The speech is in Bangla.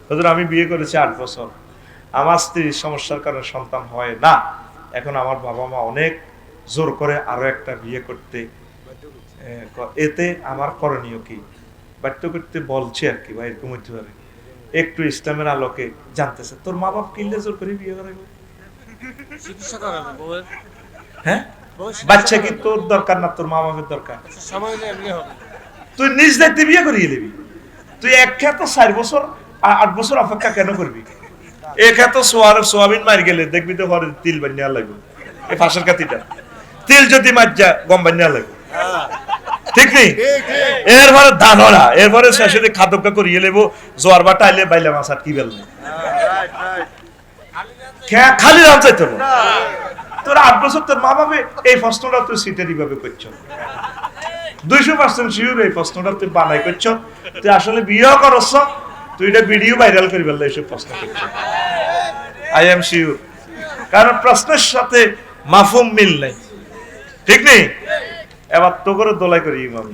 হুজুর আমি বিয়ে করেছি 8 বছর, আমার স্ত্রীর সমস্যার কারণে সন্তান হয় না, এখন আমার বাবা মা অনেক জোর করে আরো একটা বিয়ে করতে, এতে আমার করণীয় কি? বাধ্য করতে বলছে আর কি, বা এরকম হইতে পারে। একটু ইসলামের আলোকে জানতেছে, তোর মা বাপ কিনলে জোর করে বিয়ে করাইবো? চিকিৎসা করাবে বউয়ের। হ্যাঁ, বাচ্চা কি তোর দরকার না তোর মা বাপের দরকার? সময় হলে এমনি হবে। তুই নিজ দায়িত্বে বিয়ে করিয়ে নিবি। তুই এক খেত 4 বছর 8 বছর অপেক্ষা কেন করবি? এক খেত সোয়াবিন মার গেলে দেখবি তো ঘরে তিল বানিয়ে লাগবে, এই ফাঁসের কাতিটা তিল যদি মাজ্জা গম বানিয়ে লাগবে, ঠিক নেই? এরপরে ধানরা, এরপরে শেষে খাদকা করিয়ে লেবো, জোয়ার বাটা আইলে বাইলে মাছ আর কি বেলবে, খালি রাম চাইতে হবে। তোর 8 বছর তোর মা বাবা এই প্রশ্নটা তুই সিটেরই ভাবে করছো, 200% শিওর এই প্রশ্নটা তুই বানাই করছো, তুই আসলে বিয়ে করছ, তুই এটা ভিডিও ভাইরাল করি বললে এইসব প্রশ্ন করছো, আই এম শিওর। কারণ প্রশ্নের সাথে মাফহুম মিল নাই, ঠিক নেই? এবার তো করে দোলাই করি ইমাম।